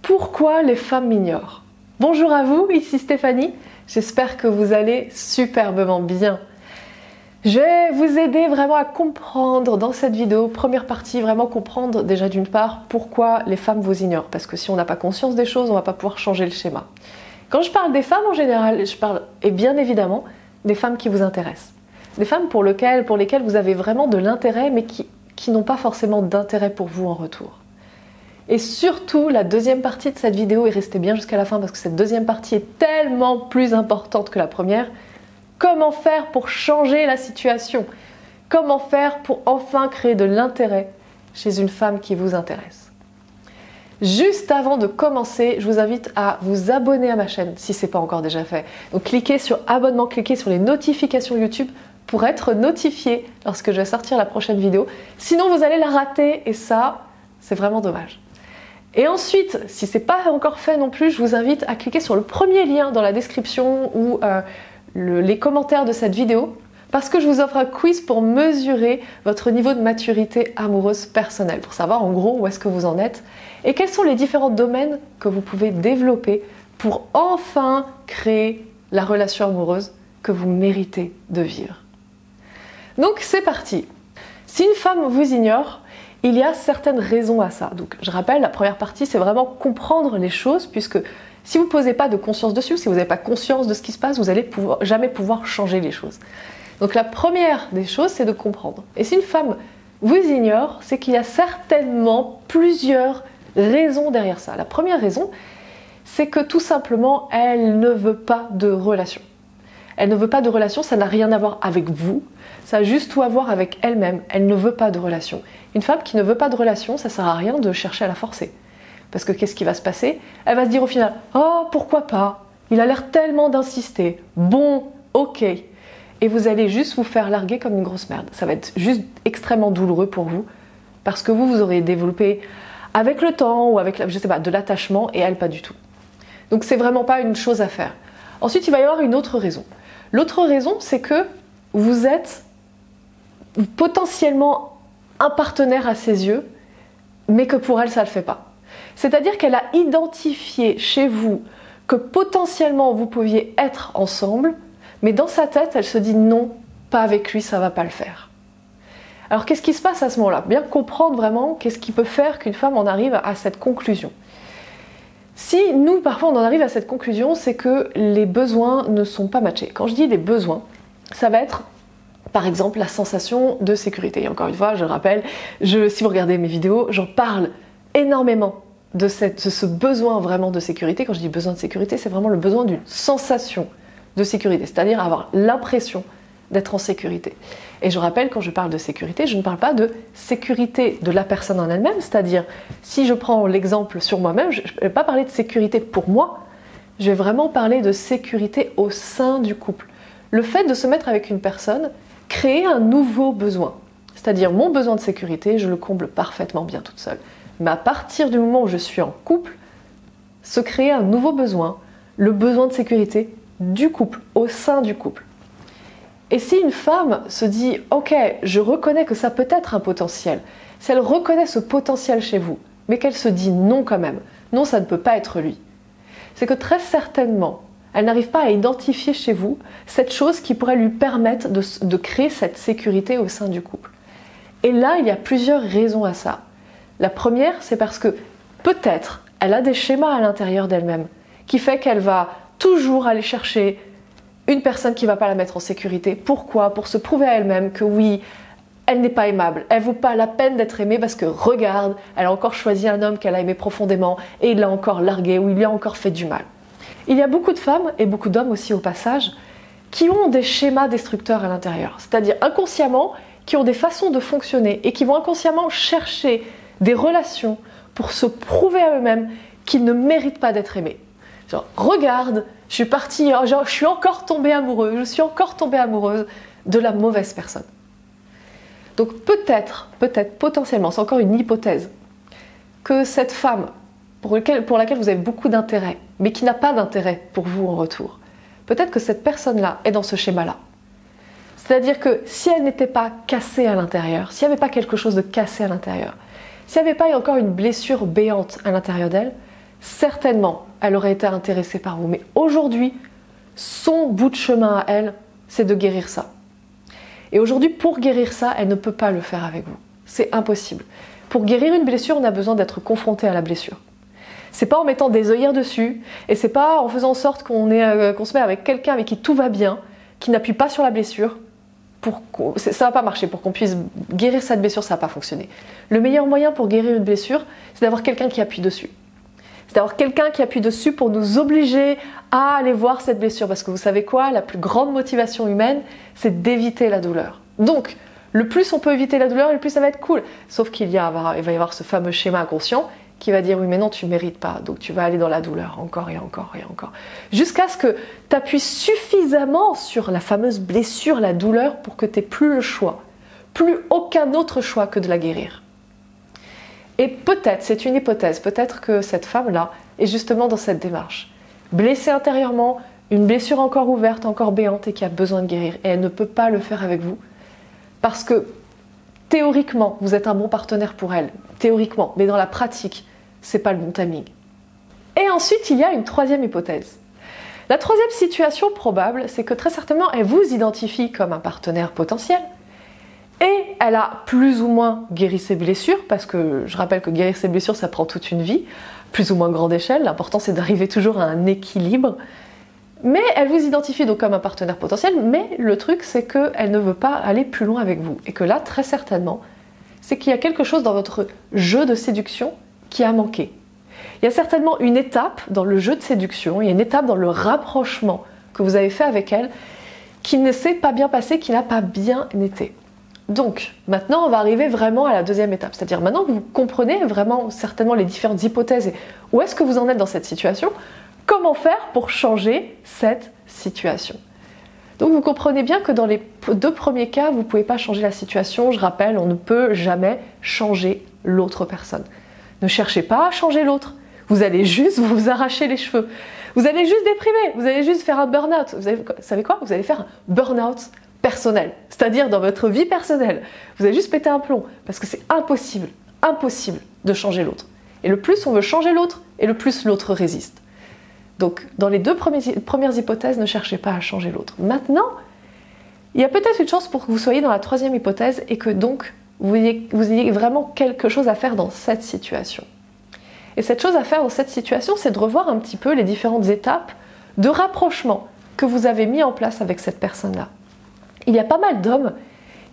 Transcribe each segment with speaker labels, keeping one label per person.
Speaker 1: Pourquoi les femmes m'ignorent? Bonjour à vous, ici Stéphanie, j'espère que vous allez superbement bien. Je vais vous aider vraiment à comprendre dans cette vidéo, première partie, vraiment comprendre déjà d'une part pourquoi les femmes vous ignorent. Parce que si on n'a pas conscience des choses, on ne va pas pouvoir changer le schéma. Quand je parle des femmes en général, je parle, et bien évidemment, des femmes qui vous intéressent. Des femmes pour lesquelles vous avez vraiment de l'intérêt, mais qui n'ont pas forcément d'intérêt pour vous en retour. Et surtout, la deuxième partie de cette vidéo, et restez bien jusqu'à la fin parce que cette deuxième partie est tellement plus importante que la première. Comment faire pour changer la situation? Comment faire pour enfin créer de l'intérêt chez une femme qui vous intéresse? Juste avant de commencer, je vous invite à vous abonner à ma chaîne si ce n'est pas encore déjà fait. Donc cliquez sur abonnement, cliquez sur les notifications YouTube pour être notifié lorsque je vais sortir la prochaine vidéo. Sinon, vous allez la rater et ça, c'est vraiment dommage. Et ensuite, si ce n'est pas encore fait non plus, je vous invite à cliquer sur le premier lien dans la description ou les commentaires de cette vidéo parce que je vous offre un quiz pour mesurer votre niveau de maturité amoureuse personnelle, pour savoir en gros où est-ce que vous en êtes et quels sont les différents domaines que vous pouvez développer pour enfin créer la relation amoureuse que vous méritez de vivre. Donc c'est parti. Si une femme vous ignore, il y a certaines raisons à ça. Donc je rappelle, la première partie, c'est vraiment comprendre les choses, puisque si vous ne posez pas de conscience dessus, si vous n'avez pas conscience de ce qui se passe, vous n'allez jamais pouvoir changer les choses. Donc la première des choses, c'est de comprendre. Et si une femme vous ignore, c'est qu'il y a certainement plusieurs raisons derrière ça. La première raison, c'est que tout simplement, elle ne veut pas de relation. Elle ne veut pas de relation, ça n'a rien à voir avec vous, ça a juste tout à voir avec elle-même. Elle ne veut pas de relation. Une femme qui ne veut pas de relation, ça ne sert à rien de chercher à la forcer. Parce que qu'est-ce qui va se passer? Elle va se dire au final, oh pourquoi pas? Il a l'air tellement d'insister. Bon, ok. Et vous allez juste vous faire larguer comme une grosse merde. Ça va être juste extrêmement douloureux pour vous. Parce que vous aurez développé avec le temps ou avec, je sais pas, de l'attachement et elle pas du tout. Donc c'est vraiment pas une chose à faire. Ensuite, il va y avoir une autre raison. L'autre raison, c'est que vous êtes potentiellement un partenaire à ses yeux, mais que pour elle, ça ne le fait pas. C'est-à-dire qu'elle a identifié chez vous que potentiellement vous pouviez être ensemble, mais dans sa tête, elle se dit non, pas avec lui, ça ne va pas le faire. Alors qu'est-ce qui se passe à ce moment-là? Bien comprendre vraiment qu'est-ce qui peut faire qu'une femme en arrive à cette conclusion. Si nous, parfois, on en arrive à cette conclusion, c'est que les besoins ne sont pas matchés. Quand je dis les besoins, ça va être, par exemple, la sensation de sécurité. Et encore une fois, je rappelle, si vous regardez mes vidéos, j'en parle énormément de ce besoin vraiment de sécurité. Quand je dis besoin de sécurité, c'est vraiment le besoin d'une sensation de sécurité, c'est-à-dire avoir l'impression d'être en sécurité. Et je rappelle, quand je parle de sécurité, je ne parle pas de sécurité de la personne en elle-même, c'est-à-dire, si je prends l'exemple sur moi-même, je ne vais pas parler de sécurité pour moi, je vais vraiment parler de sécurité au sein du couple. Le fait de se mettre avec une personne, créer un nouveau besoin. C'est-à-dire, mon besoin de sécurité, je le comble parfaitement bien toute seule. Mais à partir du moment où je suis en couple, se créer un nouveau besoin, le besoin de sécurité du couple, au sein du couple. Et si une femme se dit « Ok, je reconnais que ça peut être un potentiel », si elle reconnaît ce potentiel chez vous, mais qu'elle se dit non quand même, non ça ne peut pas être lui, c'est que très certainement, elle n'arrive pas à identifier chez vous cette chose qui pourrait lui permettre de créer cette sécurité au sein du couple. Et là, il y a plusieurs raisons à ça. La première, c'est parce que peut-être elle a des schémas à l'intérieur d'elle-même qui fait qu'elle va toujours aller chercher une personne qui ne va pas la mettre en sécurité. Pourquoi? Pour se prouver à elle-même que oui, elle n'est pas aimable. Elle ne vaut pas la peine d'être aimée parce que regarde, elle a encore choisi un homme qu'elle a aimé profondément et il l'a encore largué ou il lui a encore fait du mal. Il y a beaucoup de femmes et beaucoup d'hommes aussi au passage qui ont des schémas destructeurs à l'intérieur. C'est-à-dire inconsciemment, qui ont des façons de fonctionner et qui vont inconsciemment chercher des relations pour se prouver à eux-mêmes qu'ils ne méritent pas d'être aimés. Genre, regarde, je suis partie, je suis encore tombée amoureuse, je suis encore tombée amoureuse de la mauvaise personne. Donc peut-être, potentiellement, c'est encore une hypothèse, que cette femme pour laquelle vous avez beaucoup d'intérêt, mais qui n'a pas d'intérêt pour vous en retour, peut-être que cette personne-là est dans ce schéma-là. C'est-à-dire que si elle n'était pas cassée à l'intérieur, s'il n'y avait pas quelque chose de cassé à l'intérieur, s'il n'y avait pas encore une blessure béante à l'intérieur d'elle, certainement, elle aurait été intéressée par vous. Mais aujourd'hui, son bout de chemin à elle, c'est de guérir ça. Et aujourd'hui, pour guérir ça, elle ne peut pas le faire avec vous. C'est impossible. Pour guérir une blessure, on a besoin d'être confronté à la blessure. C'est pas en mettant des œillères dessus, et c'est pas en faisant en sorte qu'on se met avec quelqu'un avec qui tout va bien, qui n'appuie pas sur la blessure. Ça va pas marcher. Pour qu'on puisse guérir cette blessure, ça va pas fonctionner. Le meilleur moyen pour guérir une blessure, c'est d'avoir quelqu'un qui appuie dessus. C'est d'avoir quelqu'un qui appuie dessus pour nous obliger à aller voir cette blessure. Parce que vous savez quoi? La plus grande motivation humaine, c'est d'éviter la douleur. Donc, le plus on peut éviter la douleur, le plus ça va être cool. Sauf qu'il va y avoir ce fameux schéma inconscient qui va dire oui mais non, tu ne mérites pas, donc tu vas aller dans la douleur encore et encore et encore. Jusqu'à ce que tu appuies suffisamment sur la fameuse blessure, la douleur, pour que tu n'aies plus le choix, plus aucun autre choix que de la guérir. Et peut-être, c'est une hypothèse, peut-être que cette femme-là est justement dans cette démarche. Blessée intérieurement, une blessure encore ouverte, encore béante et qui a besoin de guérir. Et elle ne peut pas le faire avec vous. Parce que théoriquement, vous êtes un bon partenaire pour elle. Théoriquement, mais dans la pratique, c'est pas le bon timing. Et ensuite, il y a une troisième hypothèse. La troisième situation probable, c'est que très certainement, elle vous identifie comme un partenaire potentiel. Et elle a plus ou moins guéri ses blessures, parce que je rappelle que guérir ses blessures, ça prend toute une vie, plus ou moins grande échelle. L'important, c'est d'arriver toujours à un équilibre. Mais elle vous identifie donc comme un partenaire potentiel, mais le truc, c'est qu'elle ne veut pas aller plus loin avec vous. Et que là, très certainement, c'est qu'il y a quelque chose dans votre jeu de séduction qui a manqué. Il y a certainement une étape dans le jeu de séduction, il y a une étape dans le rapprochement que vous avez fait avec elle qui ne s'est pas bien passé, qui n'a pas bien été. Donc, maintenant, on va arriver vraiment à la deuxième étape. C'est-à-dire, maintenant que vous comprenez vraiment certainement les différentes hypothèses et où est-ce que vous en êtes dans cette situation, comment faire pour changer cette situation? Donc, vous comprenez bien que dans les deux premiers cas, vous ne pouvez pas changer la situation. Je rappelle, on ne peut jamais changer l'autre personne. Ne cherchez pas à changer l'autre. Vous allez juste vous arracher les cheveux. Vous allez juste déprimer. Vous allez juste faire un burn-out. Vous savez quoi? Vous allez faire un burn-out personnel. C'est-à-dire dans votre vie personnelle. Vous allez juste péter un plomb. Parce que c'est impossible, impossible de changer l'autre. Et le plus on veut changer l'autre, et le plus l'autre résiste. Donc, dans les deux premières hypothèses, ne cherchez pas à changer l'autre. Maintenant, il y a peut-être une chance pour que vous soyez dans la troisième hypothèse et que donc, vous ayez vraiment quelque chose à faire dans cette situation. Et cette chose à faire dans cette situation, c'est de revoir un petit peu les différentes étapes de rapprochement que vous avez mis en place avec cette personne-là. Il y a pas mal d'hommes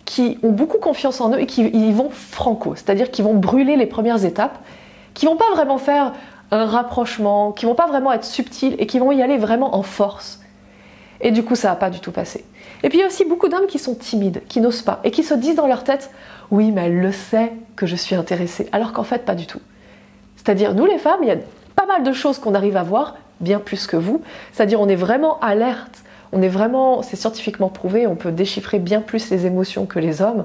Speaker 1: qui ont beaucoup confiance en eux et qui y vont franco, c'est-à-dire qu'ils vont brûler les premières étapes, qui vont pas vraiment faire un rapprochement, qui vont pas vraiment être subtils et qui vont y aller vraiment en force. Et du coup, ça va pas du tout passer. Et puis il y a aussi beaucoup d'hommes qui sont timides, qui n'osent pas et qui se disent dans leur tête « Oui, mais elle le sait que je suis intéressée », alors qu'en fait, pas du tout. C'est-à-dire, nous les femmes, il y a pas mal de choses qu'on arrive à voir, bien plus que vous. C'est-à-dire, on est vraiment alerte, on est vraiment, c'est scientifiquement prouvé, on peut déchiffrer bien plus les émotions que les hommes.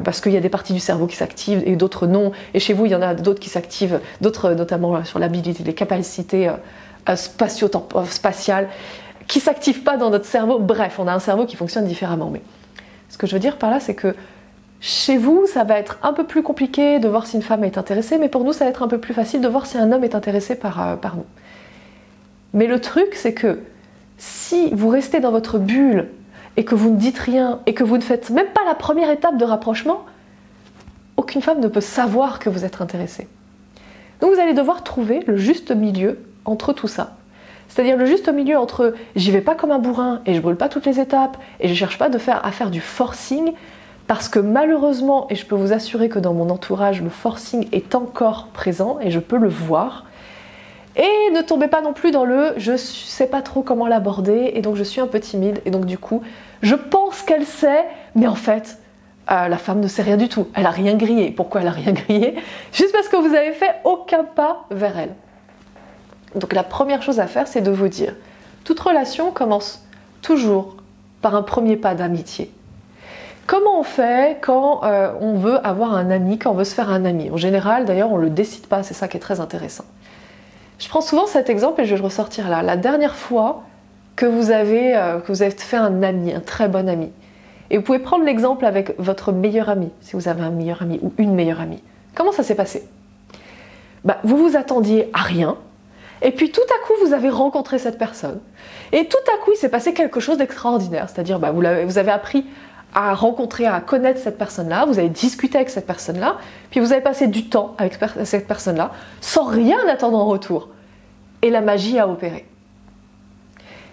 Speaker 1: Parce qu'il y a des parties du cerveau qui s'activent et d'autres non. Et chez vous, il y en a d'autres qui s'activent, d'autres notamment sur l'habilité, les capacités spatiales, qui ne s'activent pas dans notre cerveau. Bref, on a un cerveau qui fonctionne différemment. Mais ce que je veux dire par là, c'est que chez vous, ça va être un peu plus compliqué de voir si une femme est intéressée, mais pour nous, ça va être un peu plus facile de voir si un homme est intéressé par nous. Mais le truc, c'est que si vous restez dans votre bulle, et que vous ne dites rien, et que vous ne faites même pas la première étape de rapprochement, aucune femme ne peut savoir que vous êtes intéressé. Donc vous allez devoir trouver le juste milieu entre tout ça. C'est-à-dire le juste milieu entre j'y vais pas comme un bourrin et je brûle pas toutes les étapes et je cherche pas à faire du forcing, parce que malheureusement, et je peux vous assurer que dans mon entourage, le forcing est encore présent et je peux le voir. Et ne tombez pas non plus dans le « je sais pas trop comment l'aborder et donc je suis un peu timide et donc du coup je pense qu'elle sait mais en fait la femme ne sait rien du tout, elle a rien grillé. Pourquoi elle a rien grillé? Juste parce que vous avez fait aucun pas vers elle. Donc la première chose à faire, c'est de vous dire toute relation commence toujours par un premier pas d'amitié. Comment on fait quand on veut avoir un ami, quand on veut se faire un ami? En général d'ailleurs on ne le décide pas, c'est ça qui est très intéressant. Je prends souvent cet exemple et je vais le ressortir là. La dernière fois que vous avez fait un ami, un très bon ami, et vous pouvez prendre l'exemple avec votre meilleur ami, si vous avez un meilleur ami ou une meilleure amie. Comment ça s'est passé? Vous vous attendiez à rien, Et puis tout à coup, vous avez rencontré cette personne. Et tout à coup, il s'est passé quelque chose d'extraordinaire. C'est-à-dire, vous avez appris à rencontrer, à connaître cette personne-là, vous avez discuté avec cette personne-là, puis vous avez passé du temps avec cette personne-là, sans rien attendre en retour. Et la magie a opéré.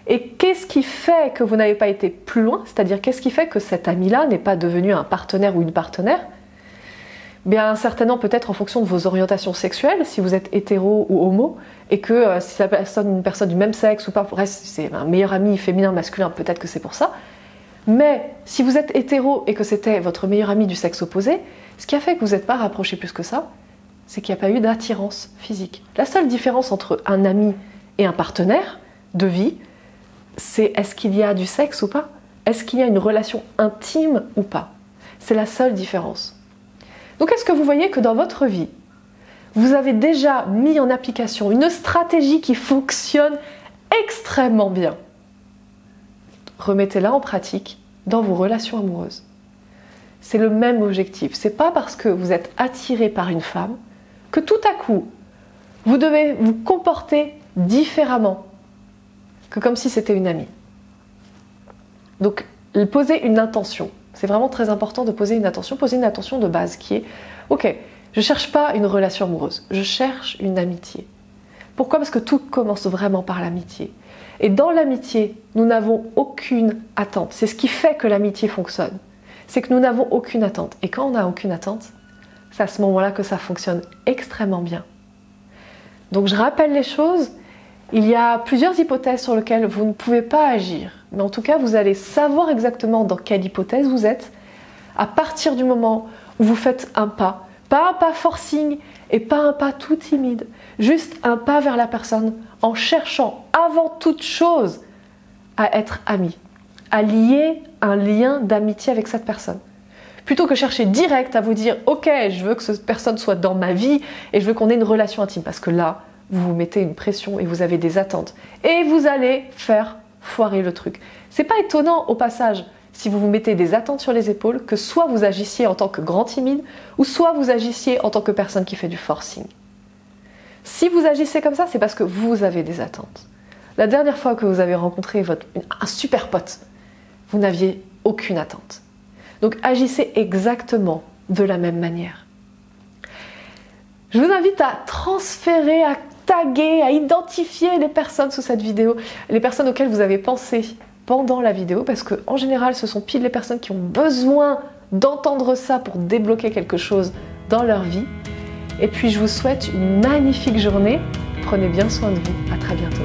Speaker 1: Et qu'est-ce qui fait que vous n'avez pas été plus loin? C'est-à-dire, qu'est-ce qui fait que cet ami-là n'est pas devenu un partenaire ou une partenaire? Bien, certainement peut-être en fonction de vos orientations sexuelles, si vous êtes hétéro ou homo, et que si la personne, une personne du même sexe ou pas, si c'est un meilleur ami féminin, masculin, peut-être que c'est pour ça. Mais si vous êtes hétéro et que c'était votre meilleur ami du sexe opposé, ce qui a fait que vous n'êtes pas rapprochés plus que ça, c'est qu'il n'y a pas eu d'attirance physique. La seule différence entre un ami et un partenaire de vie, c'est est-ce qu'il y a du sexe ou pas? Est-ce qu'il y a une relation intime ou pas? C'est la seule différence. Donc est-ce que vous voyez que dans votre vie, vous avez déjà mis en application une stratégie qui fonctionne extrêmement bien? Remettez-la en pratique dans vos relations amoureuses. C'est le même objectif. C'est pas parce que vous êtes attiré par une femme que tout à coup, vous devez vous comporter différemment que comme si c'était une amie. Donc, posez une intention. C'est vraiment très important de poser une intention de base qui est « Ok, je ne cherche pas une relation amoureuse, je cherche une amitié. » Pourquoi? Parce que tout commence vraiment par l'amitié. Et dans l'amitié, nous n'avons aucune attente. C'est ce qui fait que l'amitié fonctionne. C'est que nous n'avons aucune attente. Et quand on n'a aucune attente, c'est à ce moment-là que ça fonctionne extrêmement bien. Donc je rappelle les choses. Il y a plusieurs hypothèses sur lesquelles vous ne pouvez pas agir. Mais en tout cas, vous allez savoir exactement dans quelle hypothèse vous êtes à partir du moment où vous faites un pas. Pas un pas forcing et pas un pas tout timide. Juste un pas vers la personne en cherchant avant toute chose à être ami, à lier un lien d'amitié avec cette personne. Plutôt que chercher direct à vous dire « Ok, je veux que cette personne soit dans ma vie et je veux qu'on ait une relation intime. » Parce que là, vous vous mettez une pression et vous avez des attentes. Et vous allez faire foirer le truc. C'est pas étonnant au passage, si vous vous mettez des attentes sur les épaules, que soit vous agissiez en tant que grand timide, ou soit vous agissiez en tant que personne qui fait du forcing. Si vous agissez comme ça, c'est parce que vous avez des attentes. La dernière fois que vous avez rencontré un super pote, vous n'aviez aucune attente. Donc agissez exactement de la même manière. Je vous invite à transférer, à taguer, à identifier les personnes sous cette vidéo, les personnes auxquelles vous avez pensé pendant la vidéo, parce qu'en général, ce sont pile les personnes qui ont besoin d'entendre ça pour débloquer quelque chose dans leur vie. Et puis, je vous souhaite une magnifique journée. Prenez bien soin de vous. À très bientôt.